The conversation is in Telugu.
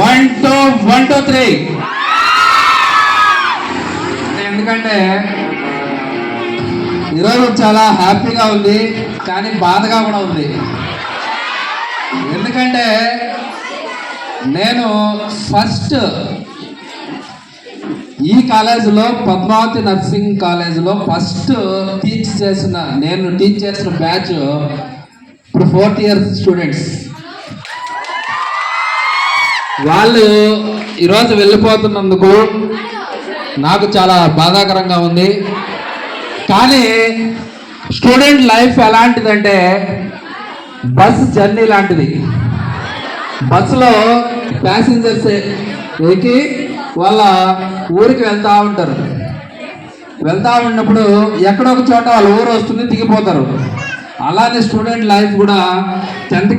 1 2 1 2 3. ఎందుకంటే ఈరోజు చాలా హ్యాపీగా ఉంది, కానీ బాధగా కూడా ఉంది. ఎందుకంటే నేను ఫస్ట్ ఈ కాలేజీలో, పద్మావతి నర్సింగ్ కాలేజీలో ఫస్ట్ నేను టీచ్ చేసిన బ్యాచ్ ఇప్పుడు 4th ఇయర్ స్టూడెంట్స్. వాళ్ళు ఈరోజు వెళ్ళిపోతున్నందుకు నాకు చాలా బాధాకరంగా ఉంది. కానీ స్టూడెంట్ లైఫ్ ఎలాంటిదంటే బస్ జర్నీ లాంటిది. బస్సులో ప్యాసింజర్స్ ఎక్కి వాళ్ళ ఊరికి వెళ్తూ ఉంటారు. వెళ్తూ ఉన్నప్పుడు ఎక్కడొక చోట వాళ్ళ ఊరు వస్తుంది, దిగిపోతారు. అలానే స్టూడెంట్ లైఫ్ కూడా 10th